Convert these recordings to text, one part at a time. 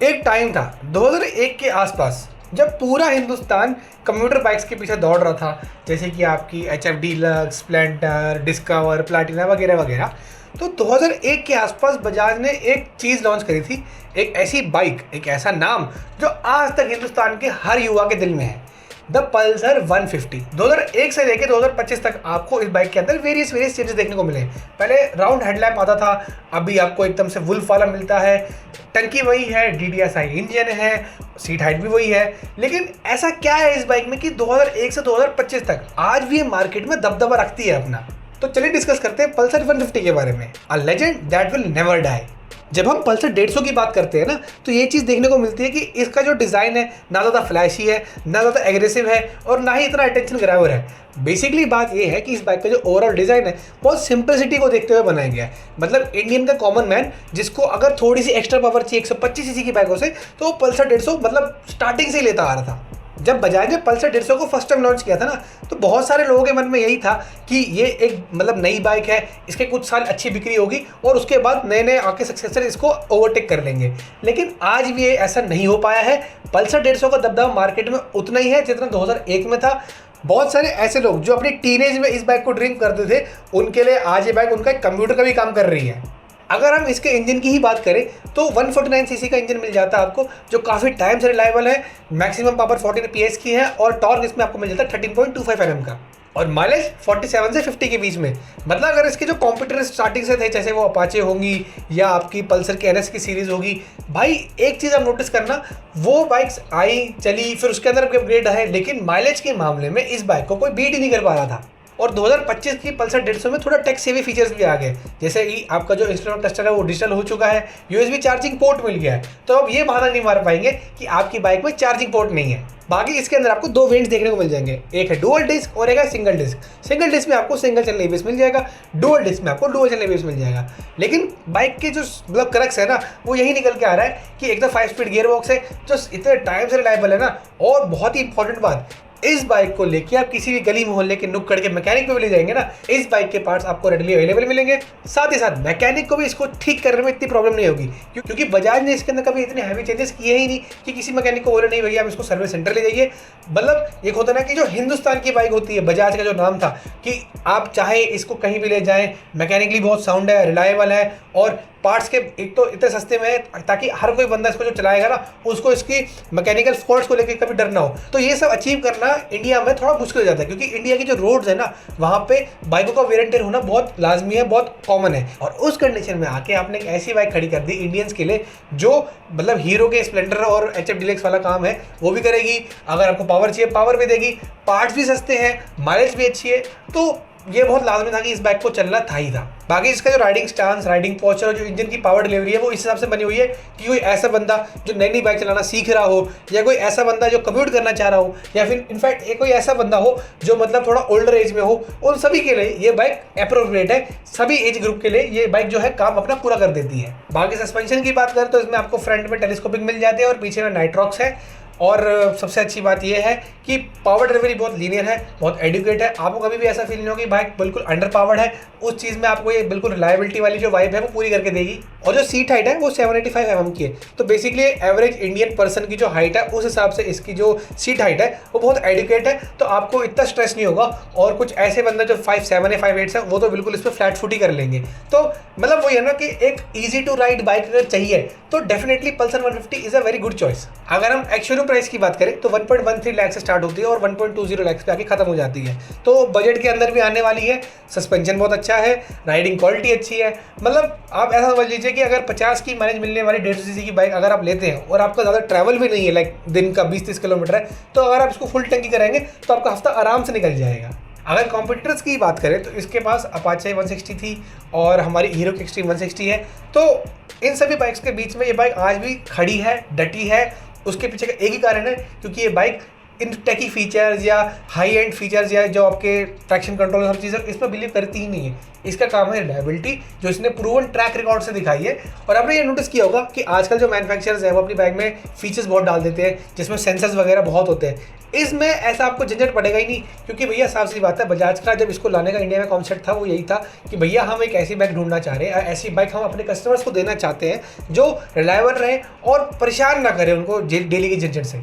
एक टाइम था 2001 के आसपास जब पूरा हिंदुस्तान कंप्यूटर बाइक्स के पीछे दौड़ रहा था, जैसे कि आपकी H F deluxe, Splendor, discover, Platina वगैरह वगैरह। तो 2001 के आसपास बजाज ने एक चीज़ लॉन्च करी थी, एक ऐसी बाइक, एक ऐसा नाम जो आज तक हिंदुस्तान के हर युवा के दिल में है, द पल्सर 150। 2001 से लेकर 2025 तक आपको इस बाइक के अंदर वेरियस चेंजेस देखने को मिले। पहले राउंड हेडलैम्प आता था, अभी आपको एकदम से वुल्फ वाला मिलता है। टंकी वही है, DDSI इंजन है, सीट हाइट भी वही है। लेकिन ऐसा क्या है इस बाइक में कि 2001 से 2025 तक आज भी ये मार्केट में दबदबा रखती है अपना। तो चलिए डिस्कस करते हैं पल्सर 150 के बारे में, a legend that will never die. जब हम पल्सर 150 की बात करते हैं ना, तो ये चीज़ देखने को मिलती है कि इसका जो डिज़ाइन है ना ज़्यादा फ्लैशी है, ना ज़्यादा एग्रेसिव है और ना ही इतना अटेंशन ग्रैबर है। बेसिकली बात ये है कि इस बाइक का जो ओवरऑल डिज़ाइन है बहुत सिंपलिसिटी को देखते हुए बनाया गया है। मतलब इंडियन का कॉमन मैन जिसको अगर थोड़ी सी एक्स्ट्रा पावर चाहिए 125 सीसी की बाइकों से, तो वो पल्सर 150 मतलब स्टार्टिंग से ही लेता आ रहा था। जब बजाज ने पल्सर 150 को फर्स्ट टाइम लॉन्च किया था ना, तो बहुत सारे लोगों के मन में यही था कि ये एक मतलब नई बाइक है, इसके कुछ साल अच्छी बिक्री होगी और उसके बाद नए नए आके सक्सेसर इसको ओवरटेक कर लेंगे। लेकिन आज भी ये ऐसा नहीं हो पाया है। पल्सर 150 का दबदबा मार्केट में उतना ही है जितना 2001 में था। बहुत सारे ऐसे लोग जो अपनी टीनेज में इस बाइक को ड्रीम करते थे, उनके लिए आज ये बाइक उनका एक कंप्यूटर का भी काम कर रही है। अगर हम इसके इंजन की ही बात करें तो 149 सीसी का इंजन मिल जाता है आपको, जो काफ़ी टाइम से रिलायबल है। मैक्सिमम पावर 14 PS की है और टॉर्क इसमें आपको मिल जाता है 13.25 Nm का, और माइलेज 47 से 50 के बीच में। मतलब अगर इसके जो कॉम्पिटिटर स्टार्टिंग से थे, जैसे वो अपाचे होंगी या आपकी पल्सर की NS की सीरीज़ होगी, भाई एक चीज़ आप नोटिस करना, वो बाइक्स आई चली फिर उसके अंदर अपग्रेड है, लेकिन माइलेज के मामले में इस बाइक को कोई बीट ही नहीं कर पा रहा था। और 2025 की पल्सर 150 में थोड़ा टेक सेवी फीचर्स भी आ गए, जैसे कि आपका जो इंस्ट्रूमेंट क्लस्टर है वो डिजिटल हो चुका है, USB चार्जिंग पोर्ट मिल गया है। तो अब ये बहाना नहीं मार पाएंगे कि आपकी बाइक में चार्जिंग पोर्ट नहीं है। बाकी इसके अंदर आपको दो वेरिएंट्स देखने को मिल जाएंगे, एक है डुअल डिस्क और एक है सिंगल डिस्क। सिंगल डिस्क में आपको सिंगल चैनल ABS मिल जाएगा, डुअल डिस्क में आपको डुअल चैनल ABS मिल जाएगा। लेकिन बाइक के जो मतलब क्रक्स है ना, वो यही निकल के आ रहा है कि एक तो 5 स्पीड गियर बॉक्स है जो इतने टाइम से रिलायबल है ना, और बहुत ही इंपॉर्टेंट बात, इस बाइक को लेके आप किसी भी गली मोहल्ले के नुक्कड़ के मैकेनिक पे भी ले जाएंगे ना, इस बाइक के पार्ट्स आपको रेडीली अवेलेबल मिलेंगे। साथ ही साथ मैकेनिक को भी इसको ठीक करने में इतनी प्रॉब्लम नहीं होगी, क्योंकि बजाज ने इसके अंदर कभी इतने हैवी चेंजेस किए ही नहीं कि किसी मैकेनिक को बोले नहीं भैया आप इसको सर्विस सेंटर ले जाइए। मतलब एक होता ना कि जो हिंदुस्तान की बाइक होती है, बजाज का जो नाम था कि आप चाहे इसको कहीं भी ले जाएं, मैकेनिकली बहुत साउंड है, रिलायबल है और पार्ट्स के एक तो इतने सस्ते में है ताकि हर कोई बंदा इसको जो चलाएगा ना उसको इसकी मैकेनिकल फॉल्ट्स को लेकर कभी डर ना हो। तो ये सब अचीव करना इंडिया में थोड़ा मुश्किल हो जाता है, क्योंकि इंडिया की जो रोड्स है ना, वहाँ पे बाइकों का वेयर एंड टेयर होना बहुत लाजमी है, बहुत कॉमन है। और उस कंडीशन में आके आपने एक ऐसी बाइक खड़ी कर दी इंडियंस के लिए जो मतलब हीरो के स्प्लेंडर और HF डीलक्स वाला काम है वो भी करेगी, अगर आपको पावर चाहिए पावर भी देगी, पार्ट्स भी सस्ते हैं, माइलेज भी अच्छी है। तो ये बहुत लाजमी था कि इस बाइक को चलना था ही था। बाकी इसका जो राइडिंग स्टांस, राइडिंग पोस्चर और जो इंजन की पावर डिलीवरी है वो इस हिसाब से बनी हुई है कि कोई ऐसा बंदा जो नई नई बाइक चलाना सीख रहा हो, या कोई ऐसा बंदा जो कम्यूट करना चाह रहा हो, या फिर इनफैक्ट एक कोई ऐसा बंदा हो जो मतलब थोड़ा ओल्डर एज में हो, उन सभी के लिए ये बाइक अप्रोप्रिएट है। सभी एज ग्रुप के लिए ये बाइक जो है काम अपना पूरा कर देती है। बाकी सस्पेंशन की बात करें तो इसमें आपको फ्रंट में टेलीस्कोपिक मिल जाते हैं और पीछे में नाइट्रॉक्स है। और सबसे अच्छी बात यह है कि पावर डिलीवरी बहुत लीनियर है, बहुत एडुकेट है। आपको कभी भी ऐसा फील नहीं होगा कि बाइक बिल्कुल अंडर पावर्ड है, उस चीज़ में आपको ये बिल्कुल रिलायबिलिटी वाली जो वाइब है वो पूरी करके देगी। और जो सीट हाइट है वो 785 mm की है, तो बेसिकली एवरेज इंडियन पर्सन की जो हाइट है उस हिसाब से इसकी जो सीट हाइट है वो बहुत एडुकेट है, तो आपको इतना स्ट्रेस नहीं होगा। और कुछ ऐसे बंदा जो 5'7" है 5'8" है वो तो बिल्कुल इस पर फ्लैट फुट ही कर लेंगे। तो मतलब वो है ना कि एक ईजी टू राइड बाइक अगर चाहिए तो definitely Pulsar 150 is a very good choice. अगर हम एक्चुअल प्राइस की बात करें तो 1.13 लाख से स्टार्ट होती है और 1.20 लाख पे आके खत्म हो जाती है, तो बजट के अंदर भी आने वाली है। सस्पेंशन बहुत अच्छा है, राइडिंग क्वालिटी अच्छी है। मतलब आप ऐसा समझ लीजिए कि अगर 50 की माइलेज मिलने वाली 150 सीसी की बाइक अगर आप लेते हैं और आपका ज़्यादा ट्रैवल भी नहीं है, लाइक दिन का 20-30 किलोमीटर है, तो अगर आप इसको फुल टंकी कराएंगे तो आपका हफ्ता आराम से निकल जाएगा। अगर कॉम्पिटिटर्स की बात करें तो इसके पास अपाचे 160 थी और हमारी हीरो की एक्सट्रीम 160 है। तो इन सभी बाइक्स के बीच में ये बाइक आज भी खड़ी है, डटी है। उसके पीछे का एक ही कारण है, क्योंकि ये बाइक इन टेकी फीचर्स या हाई एंड फीचर्स या जो आपके ट्रैक्शन कंट्रोल सब चीज़ें इसमें बिलीव करती ही नहीं है। इसका काम है रिलायबिलिटी, जो इसने प्रूवन ट्रैक रिकॉर्ड से दिखाई है। और आपने ये नोटिस किया होगा कि आजकल जो मैन्युफैक्चरर्स हैं वो अपनी बाइक में फीचर्स बहुत डाल देते हैं जिसमें सेंसर्स वगैरह बहुत होते हैं। इसमें ऐसा आपको झंझट पड़ेगा ही नहीं, क्योंकि भैया साफ सी बात है, बजाज का जब इसको लाने का इंडिया में कॉन्सेप्ट था वो यही था कि भैया हम एक ऐसी बाइक ढूंढना चाह रहे हैं, ऐसी बाइक हम अपने कस्टमर्स को देना चाहते हैं जो रिलायबल रहे और परेशान ना करे उनको डेली की झंझट से।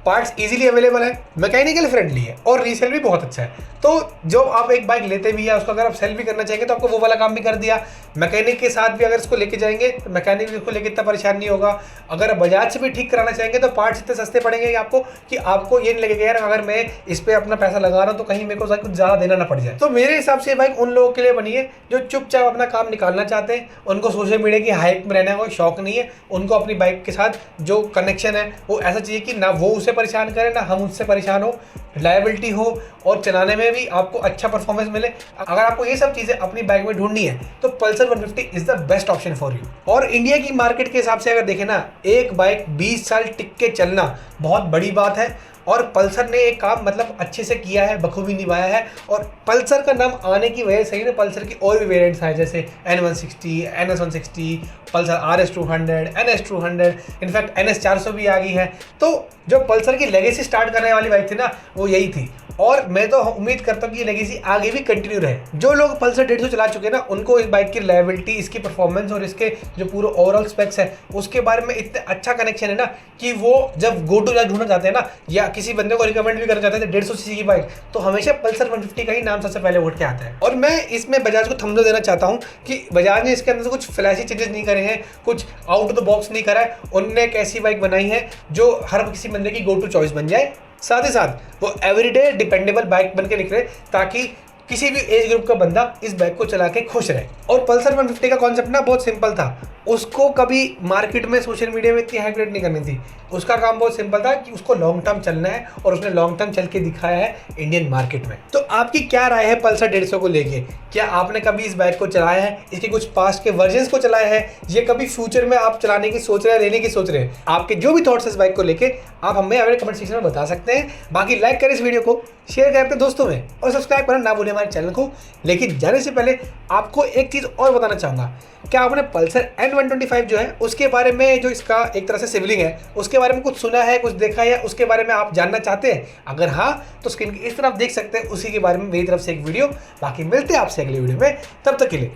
पार्ट्स इजीली अवेलेबल है, मैकेनिकल फ्रेंडली है और रीसेल भी बहुत अच्छा है। तो जो आप एक बाइक लेते भी है उसको अगर आप सेल भी करना चाहेंगे तो आपको वो वाला काम भी कर दिया। मैकेनिक के साथ भी अगर इसको लेके जाएंगे तो मैकेनिक भी इसको लेके इतना परेशान नहीं होगा। अगर आप बजाज से भी ठीक कराना चाहेंगे तो पार्ट्स इतने सस्ते पड़ेंगे आपको कि आपको ये नहीं लगेगा यार अगर मैं इस पर अपना पैसा लगा रहा हूँ तो कहीं मेरे को कुछ ज़्यादा देना ना पड़ जाए। तो मेरे हिसाब से बाइक उन लोगों के लिए बनी है जो चुपचाप अपना काम निकालना चाहते हैं, उनको सोशल मीडिया की हाइप में रहने का कोई शौक नहीं है, उनको अपनी बाइक के साथ जो कनेक्शन है वो ऐसा चाहिए कि ना वो उसे परेशान करे ना हम उससे परेशान हो, रिलायबिलिटी हो और चलाने में भी आपको अच्छा परफॉर्मेंस मिले। अगर आपको ये सब चीज़ें अपनी बाइक में ढूंढनी है तो Pulsar 150 is the best option for you. और इंडिया की मार्केट के हिसाब से अगर देखें ना, एक बाइक 20 साल टिक के चलना बहुत बड़ी बात है और पल्सर ने एक काम मतलब अच्छे से किया है, बखूबी निभाया है। और पल्सर का नाम आने की वजह से ही ना पल्सर की और भी वेरिएंट्स आए जैसे N160, NS160, Pulsar RS200, NS200, in fact NS400 भी आ गई है। तो जो पल्सर की लेगेसी स्टार्ट करने वाली बाइक थी ना वो यही थी और मैं तो उम्मीद करता हूँ कि ये लेगेसी आगे भी कंटिन्यू रहे। जो लोग पल्सर 150 चला चुके हैं ना उनको इस बाइक की रिलायबिलिटी, इसकी परफॉर्मेंस और इसके जो पूरे ओवरऑल स्पेक्स है उसके बारे में इतना अच्छा कनेक्शन है ना कि वो जब गो टू ढूंढना चाहते हैं ना या किसी बंदे को रिकमेंड भी करना चाहते हैं 150 सीसी की बाइक तो हमेशा पल्सर 150 का ही नाम सबसे पहले उठ के आता है। और मैं इसमें बजाज को थम्स अप देना चाहता हूँ कि बजाज ने इसके अंदर कुछ फ्लैशी चेंजेस नहीं करे हैं, कुछ आउट ऑफ द बॉक्स नहीं करा है। उनने एक ऐसी बाइक बनाई है जो हर किसी बंदे की गो टू चॉइस बन जाए, साथ ही साथ वो एवरीडे डिपेंडेबल बाइक बन के निकले ताकि किसी भी एज ग्रुप का बंदा इस बाइक को चला के खुश रहे। और पल्सर 150 का कॉन्सेप्ट ना बहुत सिंपल था, उसको कभी मार्केट में सोशल मीडिया में इतनी हाइप नहीं करनी थी। उसका काम बहुत सिंपल था कि उसको लॉन्ग टर्म चलना है और उसने लॉन्ग टर्म चल के दिखाया है इंडियन मार्केट में। तो आपकी क्या राय है पल्सर 150 को लेके? क्या आपने कभी इस बाइक को चलाया है, इसके कुछ पास्ट के वर्जन्स को चलाया है, ये कभी फ्यूचर में आप चलाने की सोच रहे हैं, लेने की सोच रहे हैं? आपके जो भी थॉट्स इस बाइक को लेके आप हमें हमारे कमेंट सेक्शन में बता सकते हैं। बाकी लाइक करें इस वीडियो को, शेयर करें अपने दोस्तों में और सब्सक्राइब करना ना भूलें हमारे चैनल को। लेकिन जाने से पहले आपको एक चीज़ और बताना चाहूँगा, क्या आपने पल्सर N125 जो है उसके बारे में, जो इसका एक तरह से सिबलिंग है, उसके बारे में कुछ सुना है, कुछ देखा है या उसके बारे में आप जानना चाहते हैं? अगर हाँ तो स्क्रीन की इस तरफ देख सकते हैं, उसी के बारे में मेरी तरफ से एक वीडियो। बाकी मिलते हैं आपसे अगले वीडियो में, तब तक के लिए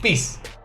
पीस।